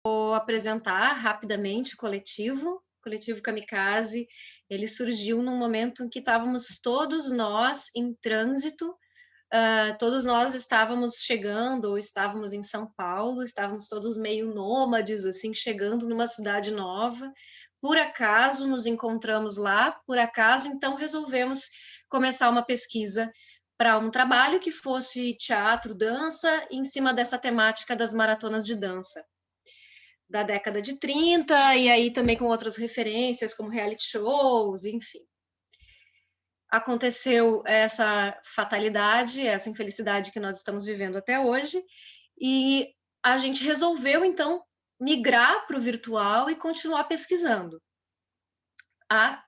Vou apresentar rapidamente o Coletivo Kamikaze. Ele surgiu num momento em que estávamos todos nós em trânsito, todos nós estávamos chegando ou estávamos em São Paulo, estávamos todos meio nômades, assim, chegando numa cidade nova. Por acaso nos encontramos lá, por acaso, então resolvemos começar uma pesquisa para um trabalho que fosse teatro, dança, em cima dessa temática das maratonas de dança da década de 30, e aí também com outras referências, como reality shows, enfim. Aconteceu essa fatalidade, essa infelicidade que nós estamos vivendo até hoje, e a gente resolveu, então, migrar para o virtual e continuar pesquisando,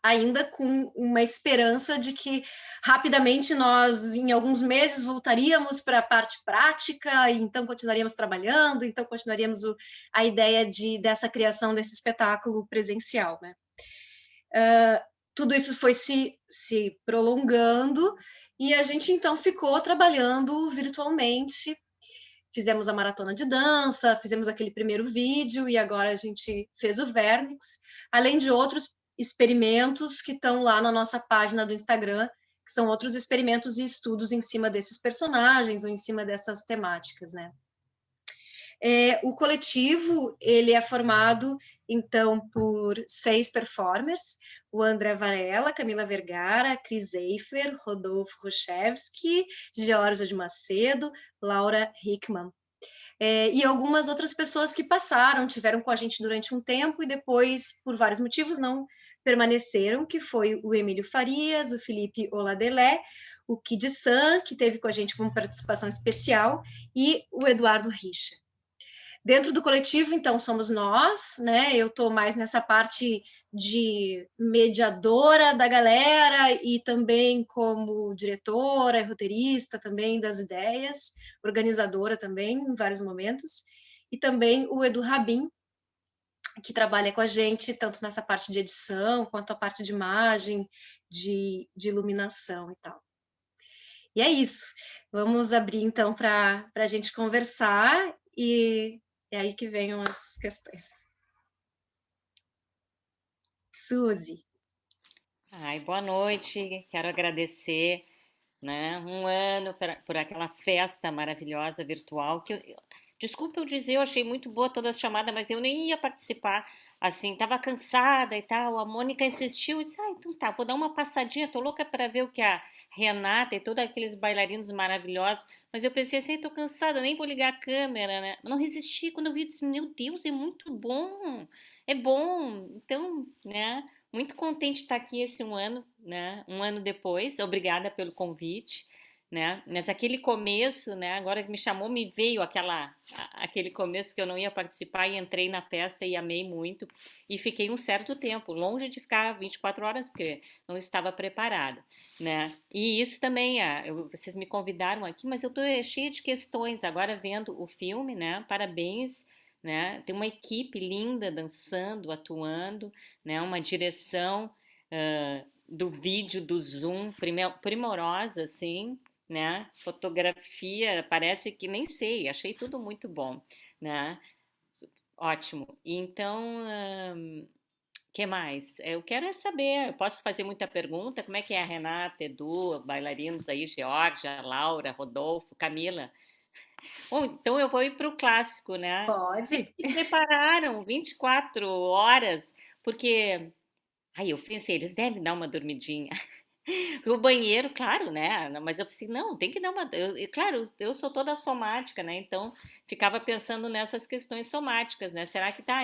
ainda com uma esperança de que rapidamente nós, em alguns meses, voltaríamos para a parte prática, e então continuaríamos trabalhando, então continuaríamos a ideia dessa criação desse espetáculo presencial, né? Tudo isso foi se prolongando, e a gente então ficou trabalhando virtualmente. Fizemos a maratona de dança, fizemos aquele primeiro vídeo, e agora a gente fez o Vernix, além de outros experimentos que estão lá na nossa página do Instagram, que são outros experimentos e estudos em cima desses personagens ou em cima dessas temáticas, né? O coletivo, ele é formado, então, por 6 performers: o André Varela, Camila Vergara, Cris Eifler, Rodolfo Rochevski, Georgia de Macedo, Laura Hickman. E algumas outras pessoas que passaram, tiveram com a gente durante um tempo e depois, por vários motivos, não permaneceram, que foi o Emílio Farias, o Felipe Oladelé, o Kid San, que teve com a gente como participação especial, e o Eduardo Richa. Dentro do coletivo, então, somos nós, né? Eu estou mais nessa parte de mediadora da galera e também como diretora, roteirista também das ideias, organizadora também em vários momentos, e também o Edu Rabin, que trabalha com a gente tanto nessa parte de edição quanto a parte de imagem, de iluminação e tal. E é isso. Vamos abrir então para a gente conversar, e é aí que venham as questões. Suzy. Ai, boa noite. Quero agradecer, né, um ano por aquela festa maravilhosa virtual desculpa eu dizer, eu achei muito boa toda a chamada, mas eu nem ia participar. Assim, tava cansada e tal. A Mônica insistiu e disse: "Ah, então tá, vou dar uma passadinha. Tô louca para ver o que a Renata e todos aqueles bailarinos maravilhosos". Mas eu pensei assim: "Tô cansada, nem vou ligar a câmera, né?". Não resisti quando eu vi, disse: "Meu Deus, é muito bom. É bom". Então, né? Muito contente de estar aqui esse um ano, né? Um ano depois. Obrigada pelo convite, né? Mas aquele começo, né? Agora que me chamou, me veio aquele começo que eu não ia participar e entrei na festa e amei muito e fiquei um certo tempo longe de ficar 24 horas porque não estava preparada, né? E isso também, vocês me convidaram aqui, mas eu tô cheia de questões agora vendo o filme, né? Parabéns. Né? Tem uma equipe linda dançando, atuando, né? Uma direção do vídeo do Zoom primorosa, assim, né? Fotografia, parece que nem sei, achei tudo muito bom, né? Ótimo. Então, que mais? Eu quero é saber, eu posso fazer muita pergunta, como é que é a Renata, Edu, bailarinos aí, Georgia, Laura, Rodolfo, Camila? Bom, então eu vou ir para o clássico, né? Como é Pode? que prepararam 24 horas? Porque, aí eu pensei, eles devem dar uma dormidinha. O banheiro, claro, né? Mas eu pensei, não, tem que dar uma. Claro, eu sou toda somática, né? Então ficava pensando nessas questões somáticas, né? Será que tá?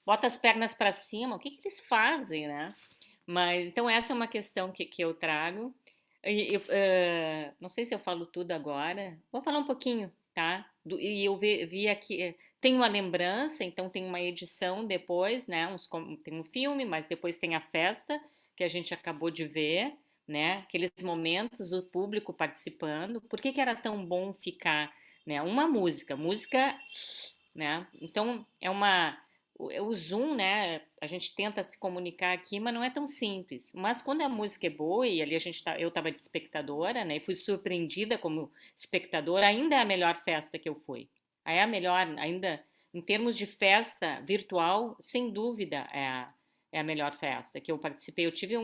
Bota as pernas para cima, o que que eles fazem, né? Mas então essa é uma questão que eu trago. Não sei se eu falo tudo agora. Vou falar um pouquinho, tá? E eu vi aqui, tem uma lembrança, então tem uma edição depois, né? Tem um filme, mas depois tem a festa que a gente acabou de ver, né? Aqueles momentos do público participando. Por que que era tão bom ficar, né? Uma música, né? Então o Zoom, né? A gente tenta se comunicar aqui, mas não é tão simples. Mas quando a música é boa e ali eu estava de espectadora, né? E fui surpreendida como espectadora, ainda é a melhor festa que eu fui. Aí é a melhor, ainda em termos de festa virtual, sem dúvida é a melhor festa que eu participei. Eu tive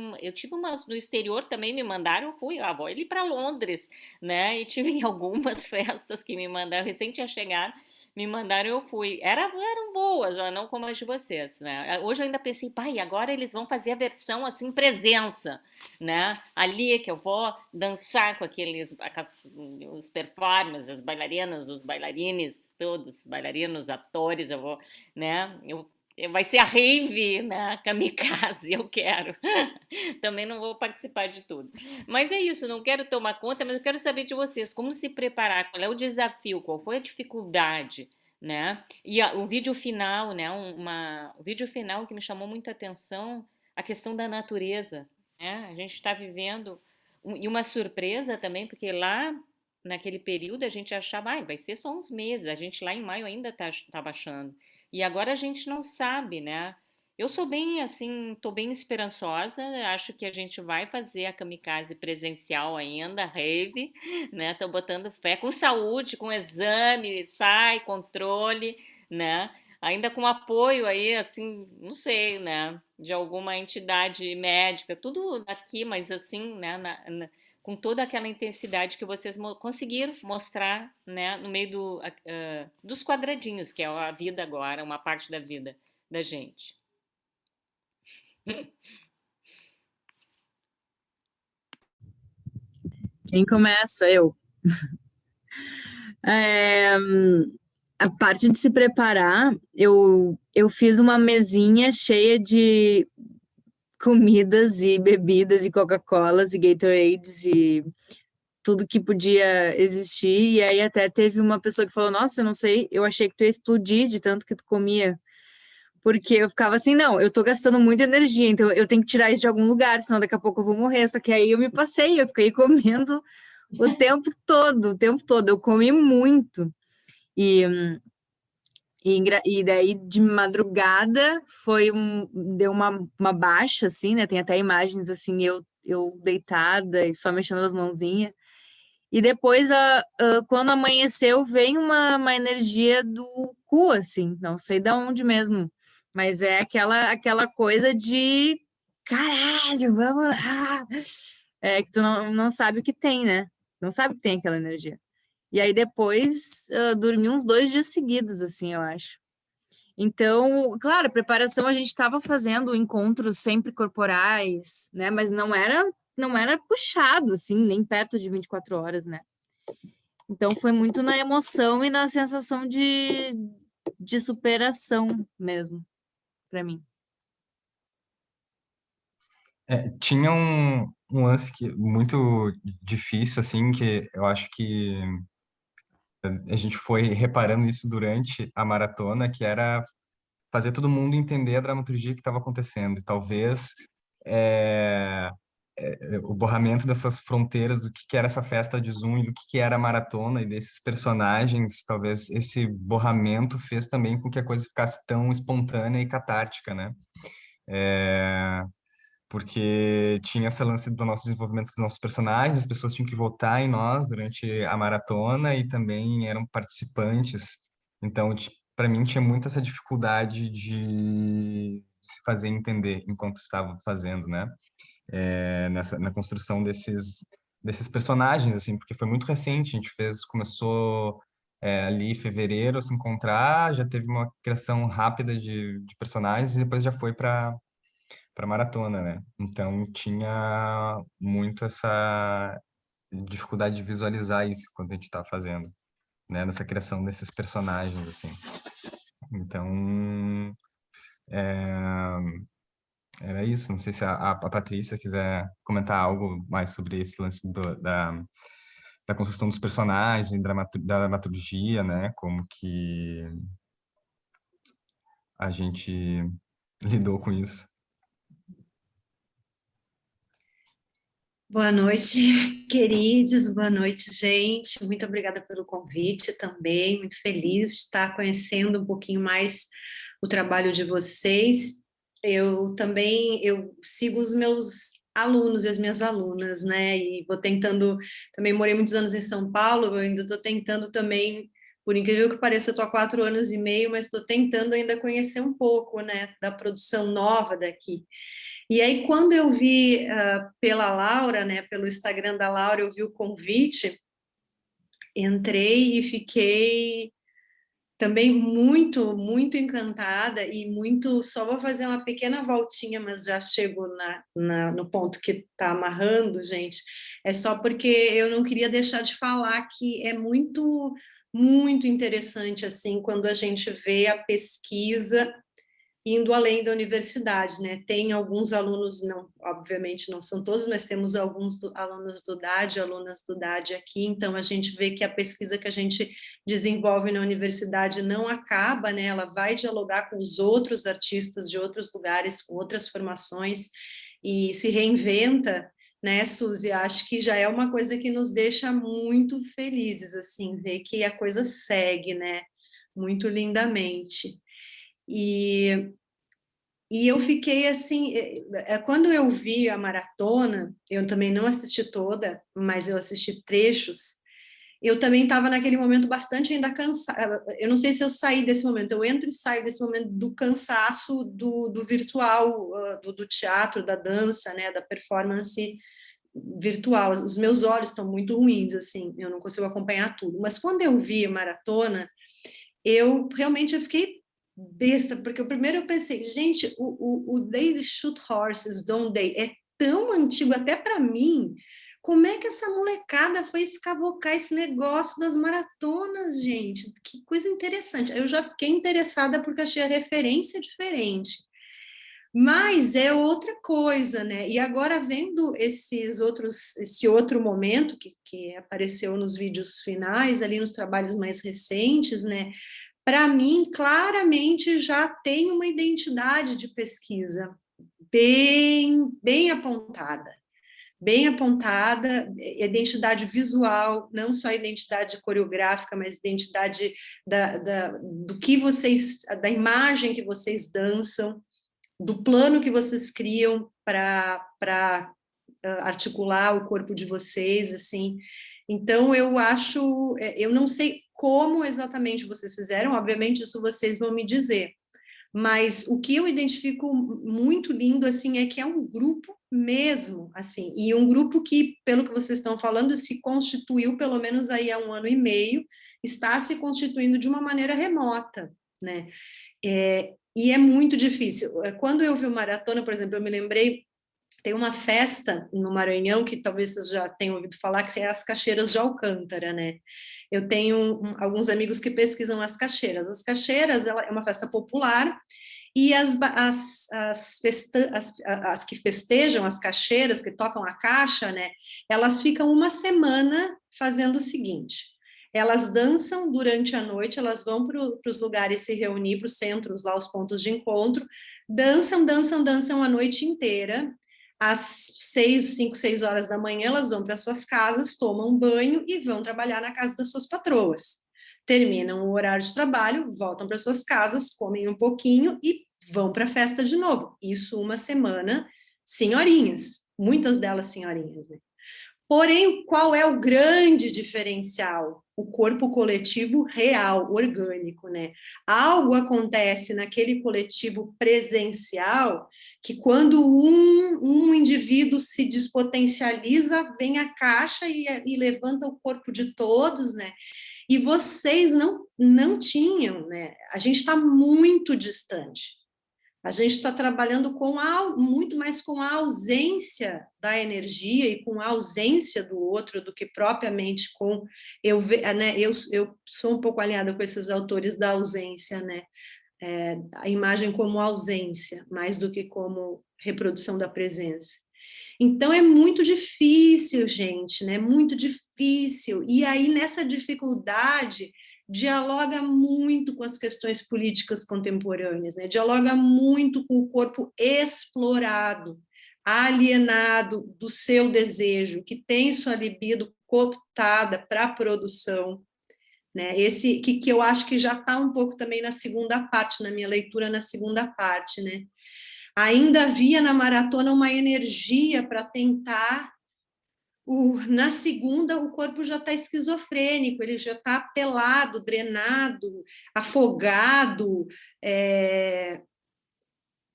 umas no exterior também, me mandaram, eu fui, vou ir para Londres, né? E tive em algumas festas que me mandaram, recém tinha chegado, me mandaram, eu fui. Eram boas, não como as de vocês, né? Hoje eu ainda pensei, pai, agora eles vão fazer a versão assim, presença, né? Ali que eu vou dançar com os performers, as bailarinas, os bailarines, todos, bailarinos, atores, eu vou, né? Vai ser a rave, né? Kamikaze, eu quero. Também não vou participar de tudo. Mas é isso, não quero tomar conta, mas eu quero saber de vocês, como se preparar, qual é o desafio, qual foi a dificuldade, né? E o vídeo final, né? O vídeo final que me chamou muita atenção, a questão da natureza, né? A gente está vivendo, e uma surpresa também, porque lá naquele período a gente achava, vai ser só uns meses, a gente lá em maio ainda tá baixando. E agora a gente não sabe, né? Eu sou bem assim, tô bem esperançosa. Acho que a gente vai fazer a kamikaze presencial ainda, rave, né? Tô botando fé com saúde, com exame, sai, controle, né? Ainda com apoio aí, assim, não sei, né? De alguma entidade médica, tudo aqui, mas assim, né? Com toda aquela intensidade que vocês conseguiram mostrar, né? No meio dos quadradinhos, que é a vida agora, uma parte da vida da gente. Quem começa? Eu. É, a parte de se preparar, eu fiz uma mesinha cheia de comidas e bebidas e Coca-Colas e Gatorades e tudo que podia existir. E aí até teve uma pessoa que falou, nossa, eu não sei, eu achei que tu ia explodir de tanto que tu comia. Porque eu ficava assim, não, eu tô gastando muita energia, então eu tenho que tirar isso de algum lugar, senão daqui a pouco eu vou morrer. Só que aí eu me passei, eu fiquei comendo o tempo todo, o tempo todo. Eu comi muito. E, e daí de madrugada deu uma baixa, assim, né? Tem até imagens assim, eu deitada e só mexendo as mãozinhas. E depois, quando amanheceu, vem uma energia do cu, assim, não sei de onde mesmo, mas é aquela coisa de caralho, vamos lá. É que tu não sabe o que tem, né? Não sabe que tem aquela energia. E aí depois dormi uns 2 dias seguidos, assim, eu acho. Então, claro, a preparação a gente estava fazendo encontros sempre corporais, né? Mas não era puxado, assim, nem perto de 24 horas, né? Então foi muito na emoção e na sensação de superação mesmo, para mim. Tinha um lance muito difícil, assim, que eu acho que a gente foi reparando isso durante a maratona, que era fazer todo mundo entender a dramaturgia que estava acontecendo. E talvez é, o borramento dessas fronteiras do que era essa festa de Zoom e do que era a maratona e desses personagens, talvez esse borramento fez também com que a coisa ficasse tão espontânea e catártica, né? Porque tinha esse lance do nosso desenvolvimento dos nossos personagens, as pessoas tinham que votar em nós durante a maratona e também eram participantes. Então, para mim, tinha muito essa dificuldade de se fazer entender enquanto estava fazendo, né? Na construção desses personagens, assim, porque foi muito recente, a gente começou ali em fevereiro a se encontrar, já teve uma criação rápida de personagens e depois já foi para maratona, né? Então tinha muito essa dificuldade de visualizar isso quando a gente está fazendo, né? Nessa criação desses personagens, assim. Então era isso. Não sei se a Patrícia quiser comentar algo mais sobre esse lance da construção dos personagens, da dramaturgia, né? Como que a gente lidou com isso. Boa noite, queridos, boa noite, gente. Muito obrigada pelo convite também. Muito feliz de estar conhecendo um pouquinho mais o trabalho de vocês. Eu sigo os meus alunos e as minhas alunas, né? E vou tentando, também morei muitos anos em São Paulo, eu ainda estou tentando também Por incrível que pareça, eu estou há 4 anos e meio, mas estou tentando ainda conhecer um pouco, né, da produção nova daqui. E aí, quando eu vi pela Laura, né, pelo Instagram da Laura, eu vi o convite, entrei e fiquei também muito, muito encantada e muito... Só vou fazer uma pequena voltinha, mas já chego no ponto que está amarrando, gente. É só porque eu não queria deixar de falar que é muito, muito interessante, assim, quando a gente vê a pesquisa indo além da universidade, né? Tem alguns alunos, não, obviamente não são todos, mas temos alguns alunos do DAD, alunas do DAD aqui, então a gente vê que a pesquisa que a gente desenvolve na universidade não acaba, né? Ela vai dialogar com os outros artistas de outros lugares, com outras formações, e se reinventa, né, Suzy? Acho que já é uma coisa que nos deixa muito felizes, assim, ver que a coisa segue, né? Muito lindamente. E eu fiquei assim, quando eu vi a maratona, eu também não assisti toda, mas eu assisti trechos, eu também estava naquele momento bastante ainda cansada. Eu não sei se eu saí desse momento, eu entro e saio desse momento do cansaço do virtual, do teatro, da dança, né, da performance virtual. Os meus olhos estão muito ruins, assim, eu não consigo acompanhar tudo. Mas quando eu vi a maratona, eu fiquei besta, porque primeiro eu pensei, gente, o They Shoot Horses, Don't They? É tão antigo até para mim. Como é que essa molecada foi escavocar esse negócio das maratonas, gente? Que coisa interessante. Eu já fiquei interessada porque achei a referência diferente. Mas é outra coisa, né? E agora vendo esse outro momento que apareceu nos vídeos finais, ali nos trabalhos mais recentes, né? Para mim, claramente já tem uma identidade de pesquisa bem apontada, identidade visual, não só identidade coreográfica, mas identidade do que vocês, da imagem que vocês dançam, do plano que vocês criam para articular o corpo de vocês, assim. Então, eu não sei como exatamente vocês fizeram, obviamente isso vocês vão me dizer, mas o que eu identifico muito lindo, assim, é que é um grupo mesmo, assim, e um grupo que, pelo que vocês estão falando, se constituiu pelo menos aí há 1 ano e meio, está se constituindo de uma maneira remota, né? E é muito difícil. Quando eu vi o maratona, por exemplo, eu me lembrei, tem uma festa no Maranhão, que talvez vocês já tenham ouvido falar, que é as Cachoeiras de Alcântara, né? Eu tenho alguns amigos que pesquisam as cachoeiras. As cachoeiras, ela é uma festa popular, e as que festejam as cachoeiras, que tocam a caixa, né? Elas ficam 1 semana fazendo o seguinte: elas dançam durante a noite, elas vão para os lugares se reunir, para os centros, lá os pontos de encontro, dançam a noite inteira. Às 5, 6 horas da manhã, elas vão para suas casas, tomam banho e vão trabalhar na casa das suas patroas. Terminam o horário de trabalho, voltam para suas casas, comem um pouquinho e vão para a festa de novo. Isso 1 semana, senhorinhas, muitas delas senhorinhas, né? Porém, qual é o grande diferencial? O corpo coletivo real, orgânico, né? Algo acontece naquele coletivo presencial que quando um indivíduo se despotencializa, vem a caixa e levanta o corpo de todos, né? E vocês não tinham, né? A gente está muito distante. A gente está trabalhando muito mais com a ausência da energia e com a ausência do outro do que propriamente com... Eu sou um pouco alinhada com esses autores da ausência, né? A imagem como ausência, mais do que como reprodução da presença. Então, é muito difícil, gente, né? Muito difícil. E aí, nessa dificuldade, dialoga muito com as questões políticas contemporâneas, né? Dialoga muito com o corpo explorado, alienado do seu desejo, que tem sua libido cooptada para a produção, né? Esse que eu acho que já está um pouco também na segunda parte, na minha leitura, na segunda parte, né? Ainda havia na maratona uma energia para tentar Na segunda, o corpo já está esquizofrênico, ele já está pelado, drenado, afogado.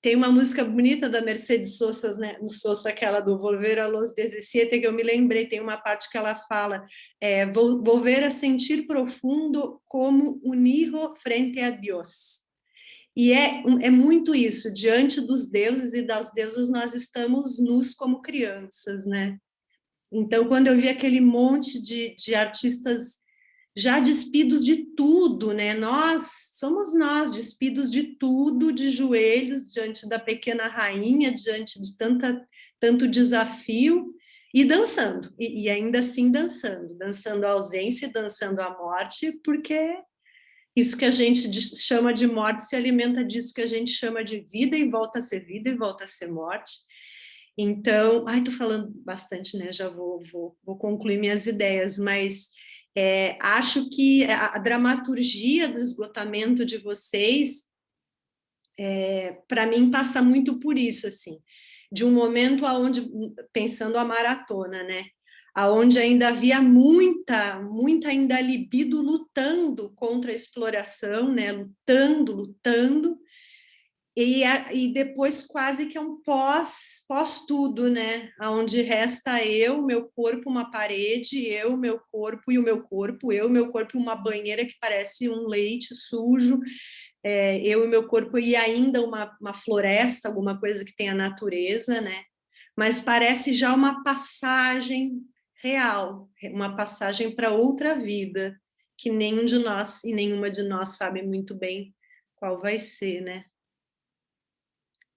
Tem uma música bonita da Mercedes Sosa, né? Sosa, aquela do Volver a los 17, que eu me lembrei, tem uma parte que ela fala, volver a sentir profundo como un hijo frente a Deus. E é muito isso, diante dos deuses e das deusas, nós estamos nus como crianças, né? Então, quando eu vi aquele monte de artistas já despidos de tudo, né? Somos nós, despidos de tudo, de joelhos, diante da pequena rainha, diante de tanto desafio, e dançando, e ainda assim dançando a ausência e dançando a morte, porque isso que a gente chama de morte se alimenta disso que a gente chama de vida, e volta a ser vida, e volta a ser morte. Então, tô falando bastante, né? Já vou concluir minhas ideias, mas acho que a dramaturgia do esgotamento de vocês, para mim, passa muito por isso, assim, de um momento aonde, pensando a maratona, né? Aonde ainda havia muita ainda libido lutando contra a exploração, né? Lutando, e depois quase que é um pós tudo, né? Onde resta eu, meu corpo, uma parede, eu, meu corpo e o meu corpo, eu, meu corpo, uma banheira que parece um leite sujo, eu e meu corpo, e ainda uma floresta, alguma coisa que tem a natureza, né? Mas parece já uma passagem real, uma passagem para outra vida, que nenhum de nós e nenhuma de nós sabe muito bem qual vai ser, né?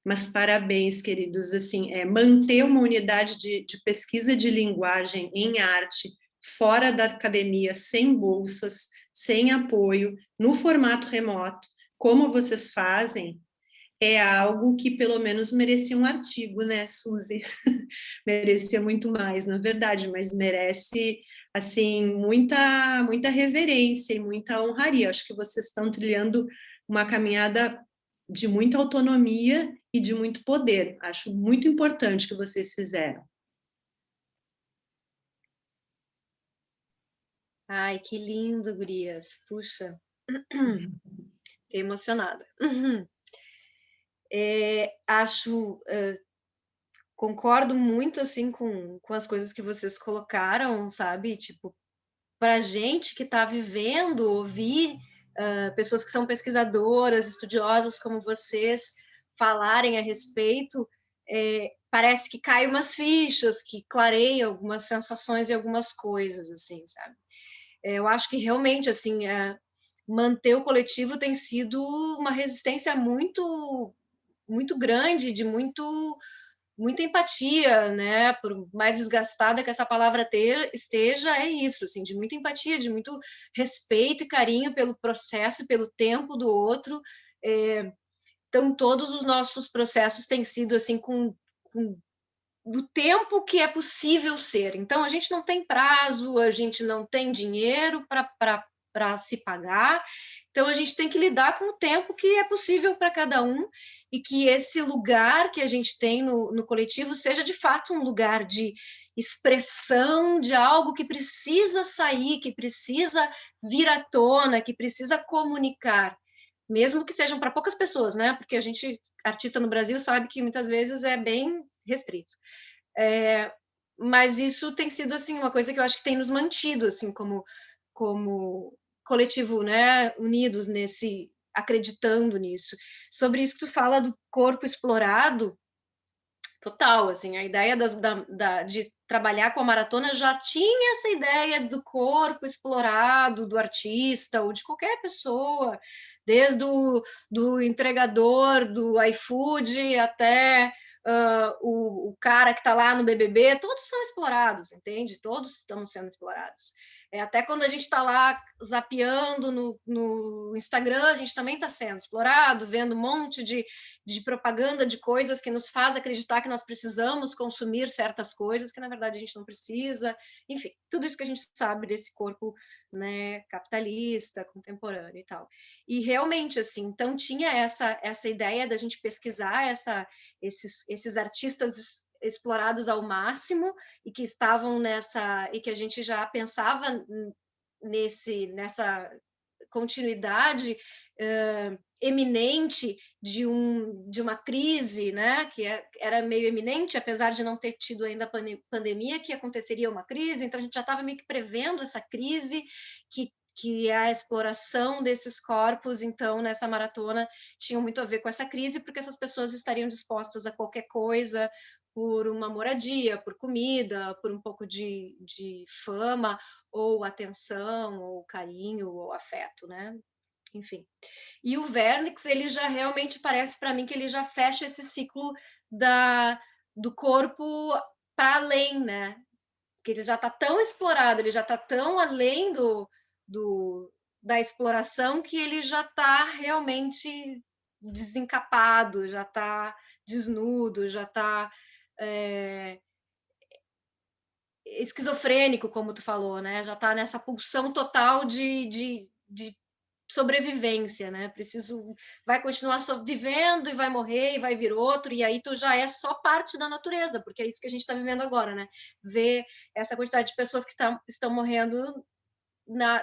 Mas parabéns, queridos, assim, manter uma unidade de pesquisa de linguagem em arte fora da academia, sem bolsas, sem apoio, no formato remoto, como vocês fazem, é algo que pelo menos merecia um artigo, né, Suzy? Merecia muito mais, na verdade, mas merece, assim, muita reverência e muita honraria. Acho que vocês estão trilhando uma caminhada de muita autonomia e de muito poder. Acho muito importante o que vocês fizeram. Ai, que lindo, gurias. Puxa, fiquei emocionada. Concordo muito, assim, com as coisas que vocês colocaram, sabe? Tipo, para a gente que está vivendo, ouvir pessoas que são pesquisadoras, estudiosas como vocês falarem a respeito, parece que cai umas fichas, que clareia algumas sensações e algumas coisas, assim, sabe? Eu acho que realmente, assim, manter o coletivo tem sido uma resistência muito, muito grande, de muita empatia, né? Por mais desgastada que essa palavra esteja, é isso, assim, de muita empatia, de muito respeito e carinho pelo processo e pelo tempo do outro. Então, todos os nossos processos têm sido assim com do tempo que é possível ser. Então, a gente não tem prazo, a gente não tem dinheiro para se pagar, então a gente tem que lidar com o tempo que é possível para cada um, e que esse lugar que a gente tem no coletivo seja, de fato, um lugar de expressão de algo que precisa sair, que precisa vir à tona, que precisa comunicar, mesmo que sejam para poucas pessoas, né? Porque a gente, artista no Brasil, sabe que muitas vezes é bem restrito. Mas isso tem sido, assim, uma coisa que eu acho que tem nos mantido, assim, como coletivo, né, unidos acreditando nisso. Sobre isso que tu fala do corpo explorado, total, assim, a ideia de trabalhar com a maratona já tinha essa ideia do corpo explorado, do artista, ou de qualquer pessoa, desde do entregador do iFood até o cara que está lá no BBB, todos são explorados, entende? Todos estamos sendo explorados. Até quando a gente está lá zapeando no Instagram, a gente também está sendo explorado, vendo um monte de propaganda de coisas que nos faz acreditar que nós precisamos consumir certas coisas que, na verdade, a gente não precisa. Enfim, tudo isso que a gente sabe desse corpo, né, capitalista, contemporâneo e tal. E realmente, assim, então tinha essa ideia da gente pesquisar esses artistas explorados ao máximo e que estavam e que a gente já pensava nessa continuidade eminente de uma crise, né, que era meio eminente, apesar de não ter tido ainda a pandemia, que aconteceria uma crise, então a gente já estava meio que prevendo essa crise, que é a exploração desses corpos, então nessa maratona tinha muito a ver com essa crise, porque essas pessoas estariam dispostas a qualquer coisa, por uma moradia, por comida, por um pouco de fama, ou atenção, ou carinho, ou afeto, né? Enfim. E o Vernix, ele já realmente parece para mim que ele já fecha esse ciclo do corpo para além, né? Que ele já está tão explorado, ele já está tão além da exploração que ele já está realmente desencapado, já está desnudo, já está esquizofrênico, como tu falou, né? Já está nessa pulsão total de sobrevivência, né? Vai continuar vivendo e vai morrer e vai vir outro, e aí tu já é só parte da natureza, porque é isso que a gente está vivendo agora, né? Ver essa quantidade de pessoas que estão morrendo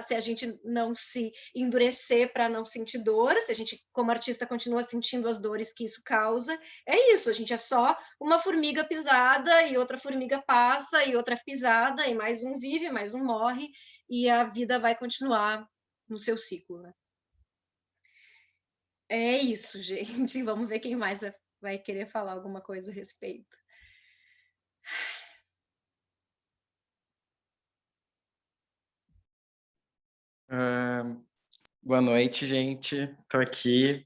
se a gente não se endurecer para não sentir dor, se a gente, como artista, continua sentindo as dores que isso causa, é isso, a gente é só uma formiga pisada, e outra formiga passa, e outra pisada, e mais um vive, mais um morre, e a vida vai continuar no seu ciclo, né? É isso, gente. Vamos ver quem mais vai querer falar alguma coisa a respeito. Boa noite, gente. Estou aqui.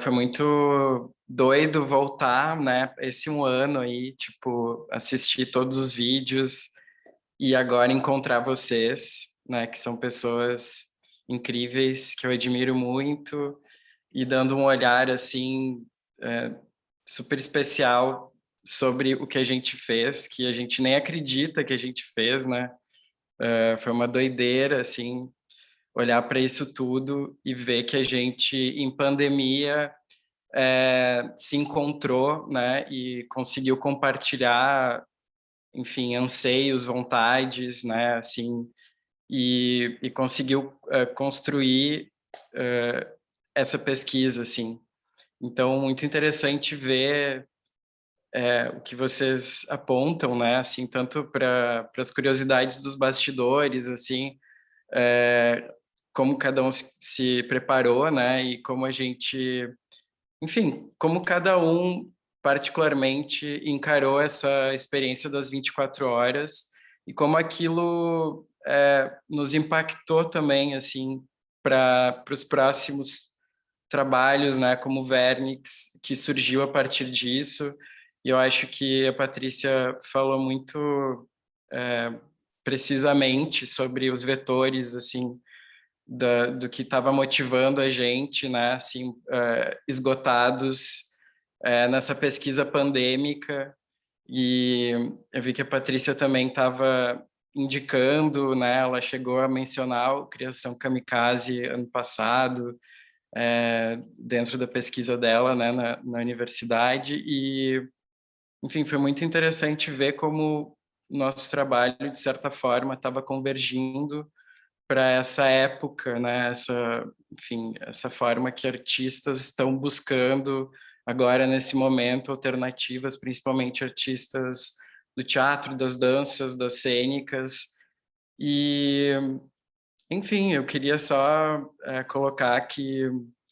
Foi muito doido voltar, né? Esse um ano aí, tipo, assistir todos os vídeos e agora encontrar vocês, né? Que são pessoas incríveis, que eu admiro muito, e dando um olhar, assim, super especial sobre o que a gente fez, que a gente nem acredita que a gente fez, né? Foi uma doideira, assim, olhar para isso tudo e ver que a gente, em pandemia, se encontrou, né, e conseguiu compartilhar, enfim, anseios, vontades, né, assim, e conseguiu construir essa pesquisa, assim. Então, muito interessante ver o que vocês apontam, né, assim, tanto para as curiosidades dos bastidores, assim, como cada um se preparou, né, e como a gente, enfim, como cada um particularmente encarou essa experiência das 24 horas e como aquilo nos impactou também, assim, para os próximos trabalhos, né, como o Vernix, que surgiu a partir disso. E eu acho que a Patrícia falou muito precisamente sobre os vetores, assim, do que estava motivando a gente, né, assim, esgotados nessa pesquisa pandêmica. E eu vi que a Patrícia também estava indicando, né, ela chegou a mencionar o Criação Kamikaze ano passado, dentro da pesquisa dela, né, na universidade, e, enfim, foi muito interessante ver como nosso trabalho, de certa forma, estava convergindo para essa época, né, enfim, essa forma que artistas estão buscando agora, nesse momento, alternativas, principalmente artistas do teatro, das danças, das cênicas, e, enfim, eu queria só colocar que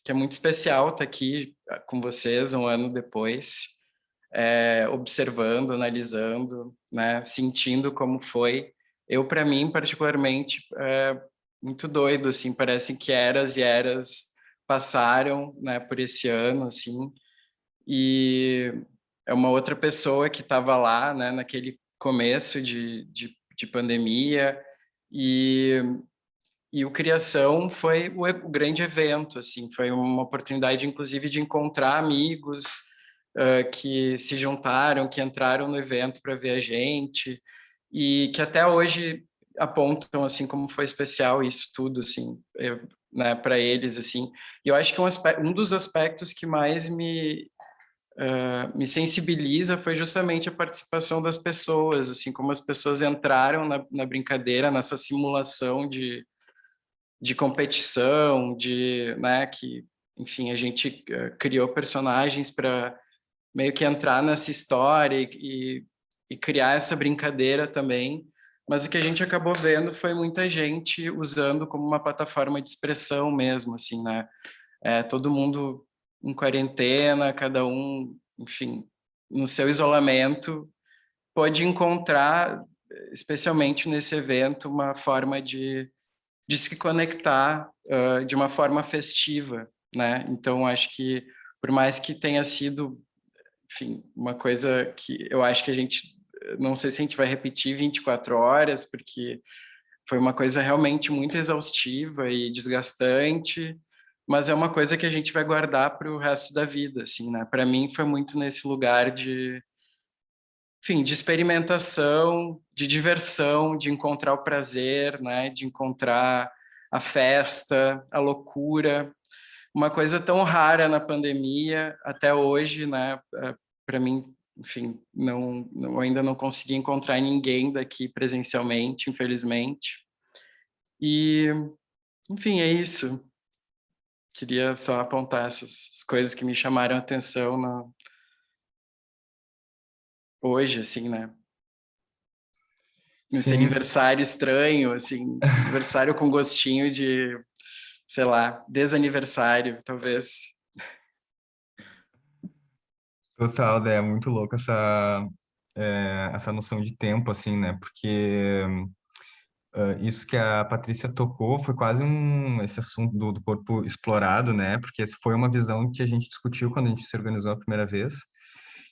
é muito especial estar aqui com vocês um ano depois, observando, analisando, né, sentindo como foi. Eu, para mim, particularmente, muito doido, assim, parece que eras e eras passaram, né, por esse ano, assim, e é uma outra pessoa que estava lá, né, naquele começo de pandemia, e o Criação foi o grande evento, assim, foi uma oportunidade, inclusive, de encontrar amigos que se juntaram, que entraram no evento para ver a gente, e que até hoje apontam, assim, como foi especial isso tudo, assim, né, para eles, assim. E eu acho que um dos aspectos que mais me me sensibiliza foi justamente a participação das pessoas, assim, como as pessoas entraram na brincadeira, nessa simulação de competição, né, que, enfim, a gente criou personagens para meio que entrar nessa história e criar essa brincadeira também, mas o que a gente acabou vendo foi muita gente usando como uma plataforma de expressão mesmo, assim, né, todo mundo em quarentena, cada um, enfim, no seu isolamento, pode encontrar, especialmente nesse evento, uma forma de se conectar de uma forma festiva, né? Então, acho que, por mais que tenha sido, enfim, uma coisa que eu acho que a gente, não sei se a gente vai repetir 24 horas, porque foi uma coisa realmente muito exaustiva e desgastante, mas é uma coisa que a gente vai guardar para o resto da vida, assim, né? Para mim foi muito nesse lugar de, enfim, de experimentação, de diversão, de encontrar o prazer, né? De encontrar a festa, a loucura, uma coisa tão rara na pandemia até hoje, né? Para mim, enfim, ainda não consegui encontrar ninguém daqui presencialmente, infelizmente. E, enfim, é isso. Queria só apontar essas coisas que me chamaram a atenção hoje, assim, né? Nesse Sim, aniversário estranho, assim, aniversário com gostinho de, sei lá, desaniversário, talvez. total, né? É muito louco essa noção de tempo, assim, né? Porque isso que a Patrícia tocou foi quase esse assunto do corpo explorado, né? Porque essa foi uma visão que a gente discutiu quando a gente se organizou a primeira vez,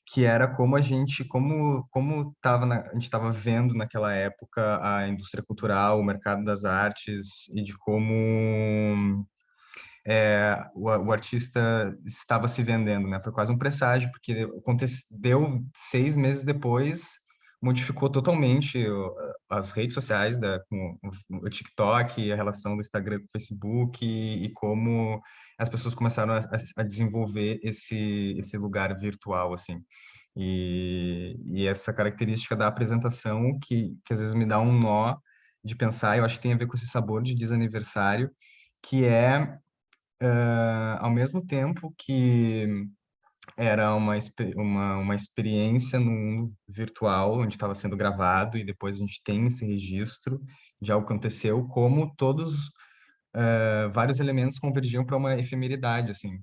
que era como a gente estava vendo naquela época a indústria cultural, o mercado das artes e de como o artista estava se vendendo, né? Foi quase um presságio, porque deu 6 meses depois, modificou totalmente as redes sociais, com o TikTok, a relação do Instagram com o Facebook e como as pessoas começaram a desenvolver esse lugar virtual, assim. E essa característica da apresentação que às vezes me dá um nó de pensar, eu acho que tem a ver com esse sabor de desaniversário, que é ao mesmo tempo que era uma experiência no mundo virtual, onde estava sendo gravado, e depois a gente tem esse registro de algo que aconteceu, como vários elementos convergiam para uma efemeridade, assim,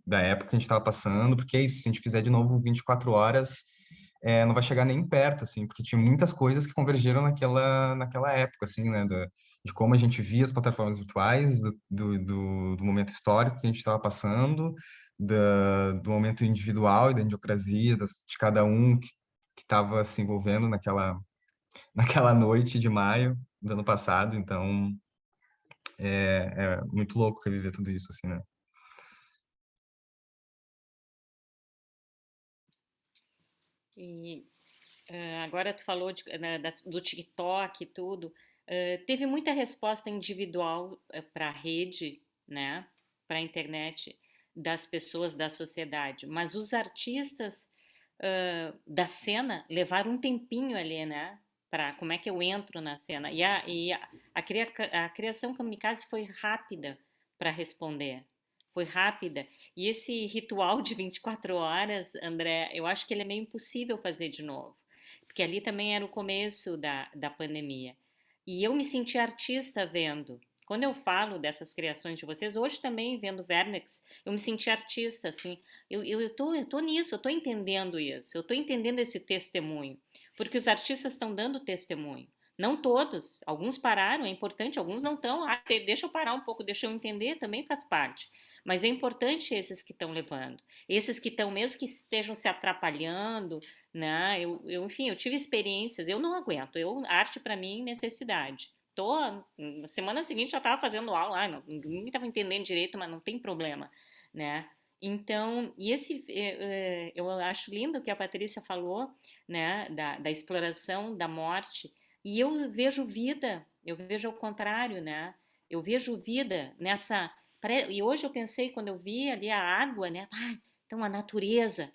da época que a gente estava passando, porque é isso, se a gente fizer de novo 24 horas, não vai chegar nem perto, assim, porque tinha muitas coisas que convergeram naquela época, assim, né, de como a gente via as plataformas virtuais, do momento histórico que a gente estava passando, do momento individual e da idiosincrasia de cada um que estava se envolvendo naquela noite de maio do ano passado, então é muito louco reviver tudo isso, assim, né? E agora tu falou né, do TikTok e tudo. Teve muita resposta individual para a rede, né? Para a internet das pessoas da sociedade. Mas os artistas da cena levaram um tempinho ali, né? Para como é que eu entro na cena. A criação kamikaze foi rápida para responder. Foi rápida. E esse ritual de 24 horas, André, eu acho que ele é meio impossível fazer de novo. Porque ali também era o começo da pandemia. E eu me senti artista vendo. Quando eu falo dessas criações de vocês, hoje também vendo Vernex, eu me senti artista, assim. Eu tô nisso, eu tô entendendo isso, eu tô entendendo esse testemunho. Porque os artistas estão dando testemunho. Não todos, alguns pararam, é importante, alguns não estão. Deixa eu parar um pouco, deixa eu entender, também faz parte. Mas é importante esses que estão levando. Esses que estão, mesmo que estejam se atrapalhando, né? Enfim, eu tive experiências, eu não aguento. Arte para mim, necessidade. Na semana seguinte já estava fazendo aula, ninguém estava entendendo direito, mas não tem problema, né? Então, eu acho lindo o que a Patrícia falou, né, da exploração da morte, e eu vejo vida, eu vejo ao contrário, né? Eu vejo vida nessa. E hoje eu pensei, quando eu vi ali a água, né? Então, a natureza,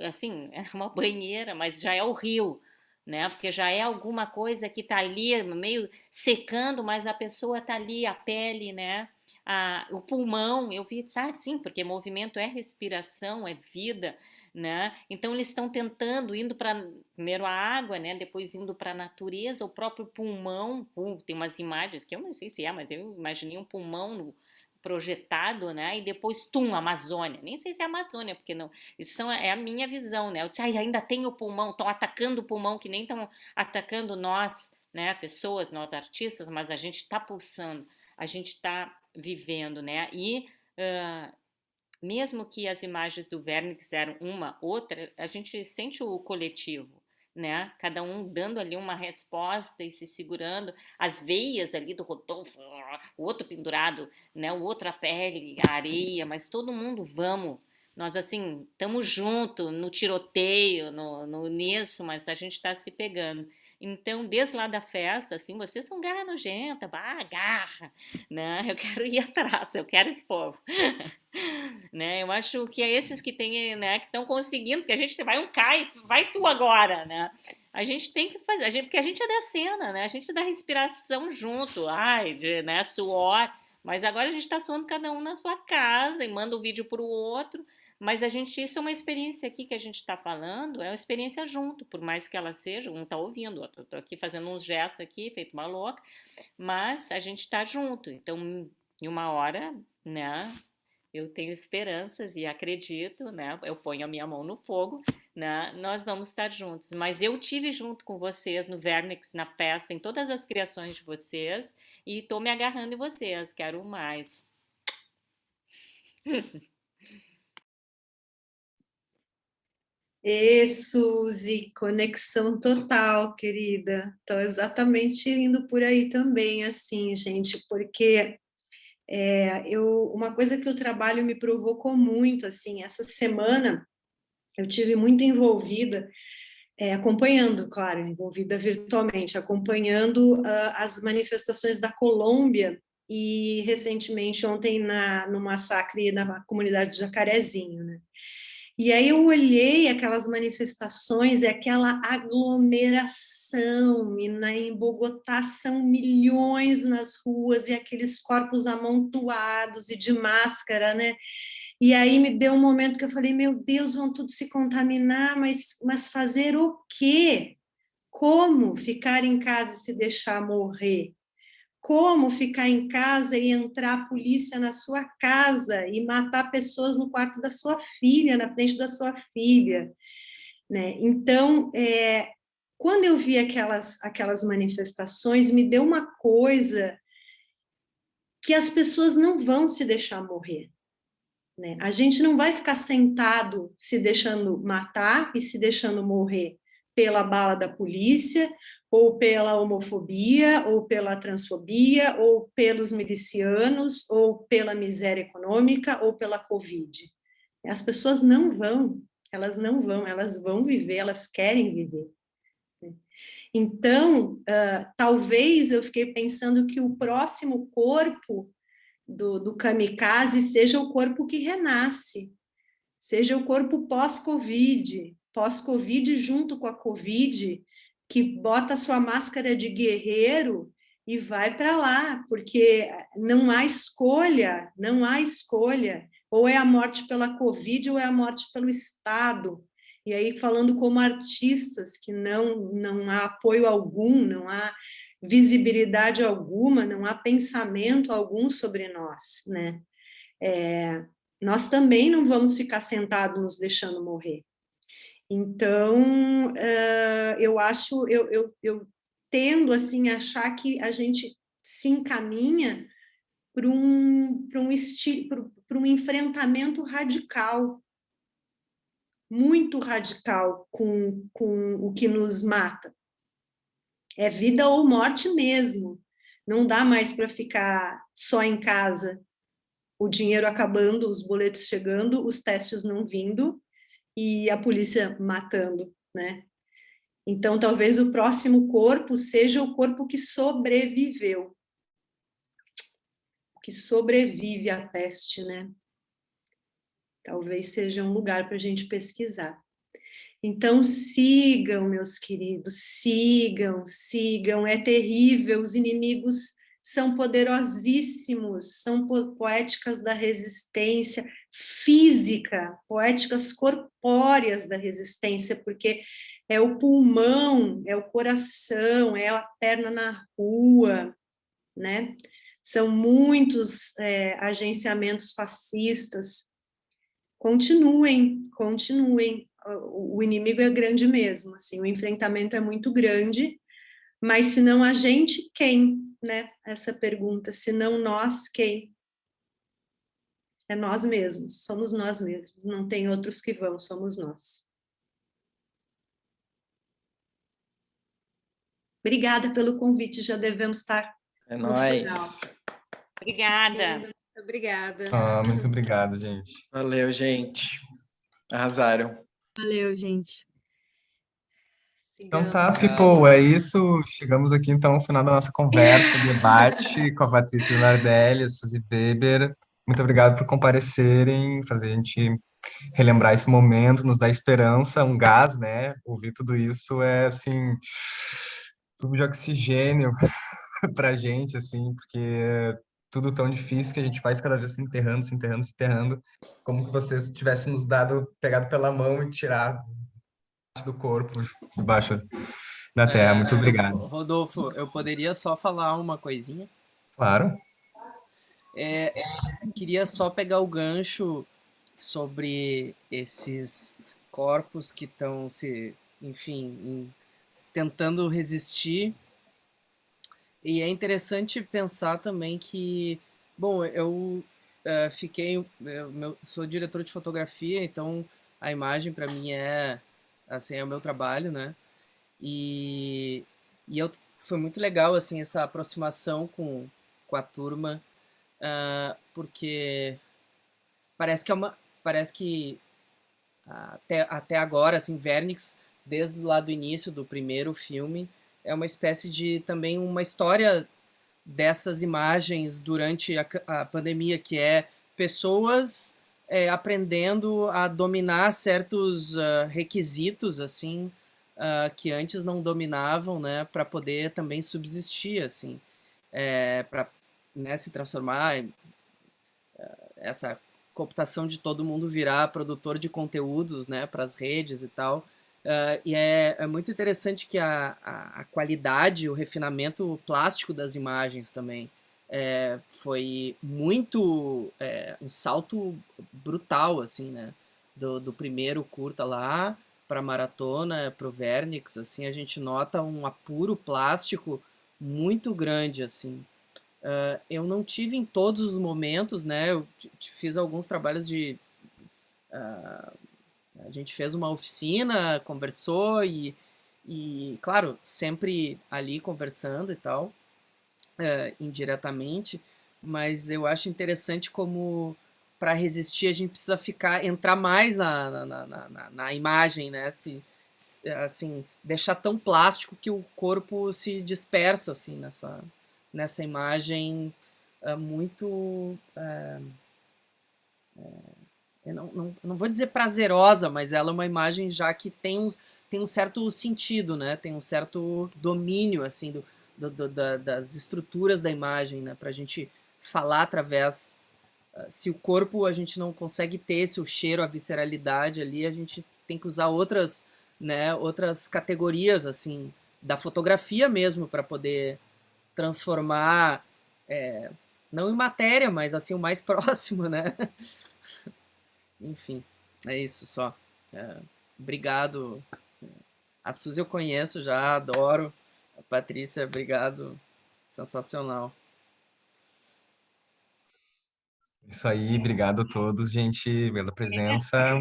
assim, é uma banheira, mas já é o rio, né? Porque já é alguma coisa que está ali, meio secando, mas a pessoa está ali, a pele, né? O pulmão, eu vi, sim, porque movimento é respiração, é vida, né? Então eles estão tentando, indo para primeiro a água, né? Depois indo para a natureza, o próprio pulmão, tem umas imagens que eu não sei se é, mas eu imaginei um pulmão projetado, né? E depois, Amazônia. Nem sei se é Amazônia, porque não. Isso é a minha visão, né? Eu disse, ainda tem o pulmão, estão atacando o pulmão, que nem estão atacando nós, né? Pessoas, nós artistas, mas a gente está pulsando, a gente está vivendo, né? E mesmo que as imagens do Vernix eram uma, outra, a gente sente o coletivo, né? Cada um dando ali uma resposta e se segurando, as veias ali do Rodolfo, o outro pendurado, né? O outro a pele, a areia, mas todo mundo vamos. Nós, assim, estamos juntos no tiroteio, nisso, mas a gente está se pegando. Então, desde lá da festa, assim, vocês são garra nojenta, garra, né? Eu quero ir atrás, eu quero esse povo. Né? Eu acho que é esses que tem, né, que estão conseguindo, porque a gente vai tu agora, né? A gente tem que fazer, porque a gente é da cena, né? A gente dá respiração junto, né, suor, mas agora a gente está suando cada um na sua casa e manda um vídeo para o outro, mas isso é uma experiência aqui que a gente está falando, é uma experiência junto, por mais que ela seja, um está ouvindo, outro estou aqui fazendo uns gestos aqui, feito uma louca, mas a gente está junto, então em uma hora, né? Eu tenho esperanças e acredito, né? Eu ponho a minha mão no fogo, né? Nós vamos estar juntos. Mas eu tive junto com vocês no Vernix, na festa, em todas as criações de vocês e estou me agarrando em vocês. Quero mais. Suzy, conexão total, querida. Estou exatamente indo por aí também, assim, gente, porque uma coisa que o trabalho me provocou muito, assim, essa semana eu tive muito envolvida, acompanhando, claro, envolvida virtualmente, acompanhando as manifestações da Colômbia e recentemente ontem no massacre na comunidade de Jacarezinho, né? E aí eu olhei aquelas manifestações e aquela aglomeração, em Bogotá são milhões nas ruas e aqueles corpos amontoados e de máscara, né? E aí me deu um momento que eu falei, meu Deus, vão tudo se contaminar, mas fazer o quê? Como ficar em casa e se deixar morrer? Como ficar em casa e entrar a polícia na sua casa e matar pessoas no quarto da sua filha, na frente da sua filha, né? Então, quando eu vi aquelas manifestações, me deu uma coisa que as pessoas não vão se deixar morrer, né? A gente não vai ficar sentado se deixando matar e se deixando morrer pela bala da polícia, ou pela homofobia, ou pela transfobia, ou pelos milicianos, ou pela miséria econômica, ou pela Covid. As pessoas não vão, elas vão viver, elas querem viver. Então, talvez eu fiquei pensando que o próximo corpo do kamikaze seja o corpo que renasce, seja o corpo pós-Covid junto com a Covid, que bota a sua máscara de guerreiro e vai para lá, porque não há escolha, ou é a morte pela Covid ou é a morte pelo Estado. E aí, falando como artistas, que não há apoio algum, não há visibilidade alguma, não há pensamento algum sobre nós, né? Nós também não vamos ficar sentados nos deixando morrer. Então, eu tendo assim a achar que a gente se encaminha para um enfrentamento radical, muito radical com o que nos mata. É vida ou morte mesmo. Não dá mais para ficar só em casa, o dinheiro acabando, os boletos chegando, os testes não vindo e a polícia matando, né? Então, talvez o próximo corpo seja o corpo que sobreviveu, que sobrevive à peste, né? Talvez seja um lugar para a gente pesquisar. Então, sigam, meus queridos, sigam. É terrível, os inimigos são poderosíssimos, são poéticas da resistência física, poéticas corpóreas da resistência, porque é o pulmão, é o coração, é a perna na rua, né? São muitos agenciamentos fascistas. Continuem. O inimigo é grande mesmo, assim, o enfrentamento é muito grande, mas se não a gente, quem, né? Essa pergunta, se não nós, quem? É nós mesmos, somos nós mesmos, não tem outros que vão, somos nós. Obrigada pelo convite, já devemos estar É no final. nóis. Obrigada. Muito obrigada. Muito obrigado, gente. Valeu, gente. Arrasaram. Valeu, gente. Então tá, Sigamos. people, é isso. Chegamos aqui então ao final da nossa conversa, debate com a Patrícia Nardelli, a Suzy Weber. Muito obrigado por comparecerem, fazer a gente relembrar esse momento, nos dar esperança, um gás, né? Ouvir tudo isso é assim, tubo de oxigênio pra gente, assim, porque é tudo tão difícil que a gente faz cada vez se enterrando, como que vocês tivessem nos pegado pela mão e tirado do corpo, debaixo da terra. Muito obrigado. Rodolfo, eu poderia só falar uma coisinha? Claro. Queria só pegar o gancho sobre esses corpos que estão tentando resistir. E é interessante pensar também que, bom, eu sou diretor de fotografia, então a imagem para mim é o meu trabalho, né? E foi muito legal assim essa aproximação com a turma, porque parece que até agora, assim, Vernix, desde lá do início do primeiro filme, é uma espécie de também uma história dessas imagens durante a pandemia, que é pessoas aprendendo a dominar certos requisitos, assim, que antes não dominavam, né, para poder também subsistir, assim, para, né, se transformar essa cooptação de todo mundo virar produtor de conteúdos, né, para as redes e tal. E é muito interessante que a qualidade, o refinamento plástico das imagens também foi muito um salto brutal, assim, né, do primeiro curta lá para a maratona, para o Vernix, assim, a gente nota um apuro plástico muito grande, assim. Eu não tive em todos os momentos, né? Eu fiz alguns trabalhos a gente fez uma oficina, conversou e claro, sempre ali conversando e tal, indiretamente, mas eu acho interessante como para resistir a gente precisa entrar mais na imagem, né? Assim, deixar tão plástico que o corpo se dispersa, assim, nessa imagem muito... eu não vou dizer prazerosa, mas ela é uma imagem já que tem um certo sentido, né? Tem um certo domínio, assim, das estruturas da imagem, né? Pra gente falar através... se o corpo a gente não consegue ter, se o cheiro, a visceralidade ali, a gente tem que usar outras categorias, assim, da fotografia mesmo, para poder transformar, não em matéria, mas assim, o mais próximo, né? Enfim, é isso só. Obrigado. A Suzy eu conheço já, adoro. A Patrícia, obrigado. Sensacional. Isso aí, obrigado a todos, gente, pela presença.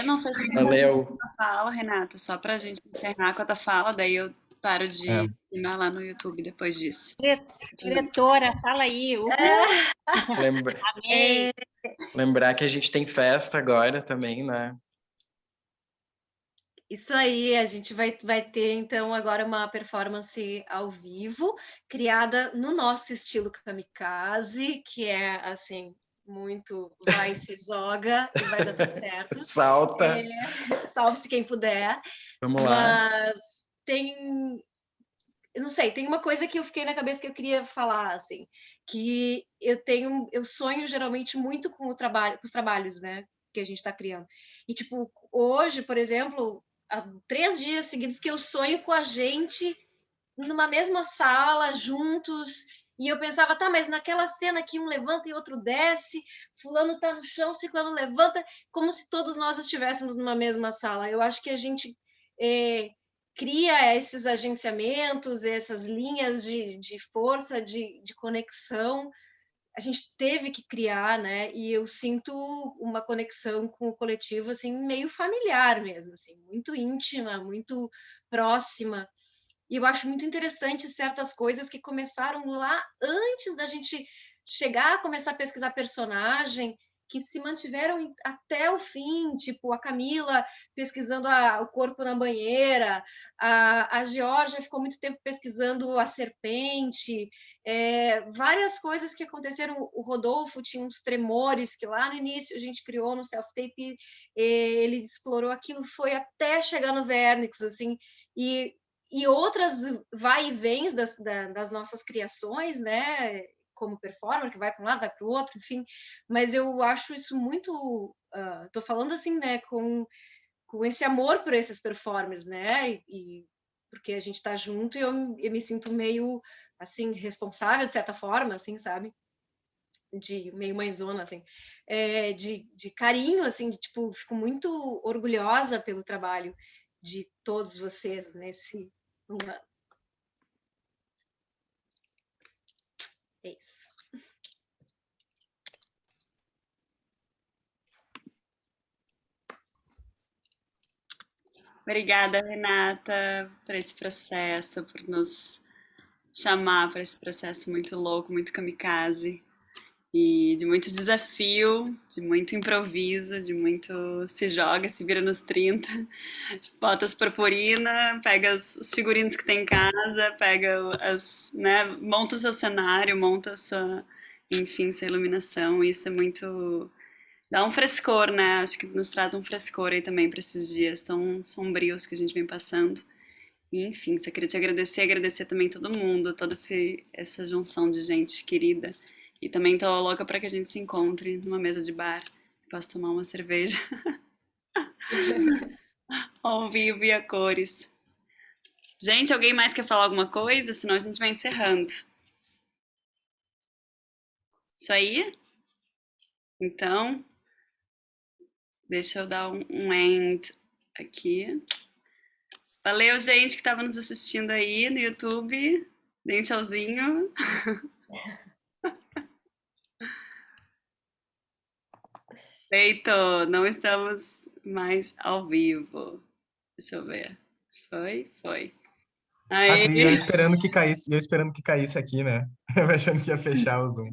Não sei se tem Valeu. fala, Renata, só pra gente encerrar com a tua fala, daí eu paro de filmar lá no YouTube depois disso. Diretora, fala aí. Amei. Lembrar que a gente tem festa agora também, né? Isso aí, a gente vai ter, então, agora uma performance ao vivo, criada no nosso estilo kamikaze, que é, assim, muito vai, se joga e vai dar tudo certo. Salta. Salve-se quem puder. Vamos lá. Mas eu não sei, tem uma coisa que eu fiquei na cabeça que eu queria falar, assim, que eu sonho geralmente muito com o trabalho, com os trabalhos, né, que a gente está criando. E, tipo, hoje, por exemplo, há 3 dias seguidos que eu sonho com a gente numa mesma sala, juntos, e eu pensava, tá, mas naquela cena que um levanta e outro desce, fulano tá no chão, ciclano levanta, como se todos nós estivéssemos numa mesma sala. Eu acho que a gente cria esses agenciamentos, essas linhas de força, de conexão, a gente teve que criar, né? E eu sinto uma conexão com o coletivo, assim, meio familiar mesmo, assim, muito íntima, muito próxima. E eu acho muito interessante certas coisas que começaram lá antes da gente chegar a começar a pesquisar personagem, que se mantiveram até o fim, tipo a Camila pesquisando o corpo na banheira, a Georgia ficou muito tempo pesquisando a serpente, várias coisas que aconteceram. O Rodolfo tinha uns tremores que lá no início a gente criou no self-tape, ele explorou aquilo, foi até chegar no Vernix, assim, e outras vai e vens das nossas criações, né? Como performer, que vai para um lado, vai para o outro, enfim. Mas eu acho isso muito... Estou falando assim, né? Com esse amor por esses performers, né? Porque a gente está junto e eu me sinto meio, assim, responsável, de certa forma, assim, sabe? De meio mãezona, assim. De carinho, assim, tipo, fico muito orgulhosa pelo trabalho de todos vocês nesse... É isso. Obrigada, Renata, por esse processo, por nos chamar para esse processo muito louco, muito kamikaze, e de muito desafio, de muito improviso, de muito se joga, se vira nos 30, bota as purpurina, pega os figurinos que tem em casa, pega né, monta o seu cenário, monta a sua, enfim, sua iluminação. Isso é muito... dá um frescor, né? Acho que nos traz um frescor aí também para esses dias tão sombrios que a gente vem passando. E, enfim, só queria te agradecer também todo mundo, toda essa junção de gente querida. E também tô louca para que a gente se encontre numa mesa de bar, possa tomar uma cerveja ao vivo e a cores. Gente, alguém mais quer falar alguma coisa? Senão a gente vai encerrando. Isso aí? Então, deixa eu dar um end aqui. Valeu, gente, que estava nos assistindo aí no YouTube. Dê um tchauzinho. Feito, não estamos mais ao vivo. Deixa eu ver. Foi. Aí. E eu esperando que caísse aqui, né? Eu achando que ia fechar o Zoom.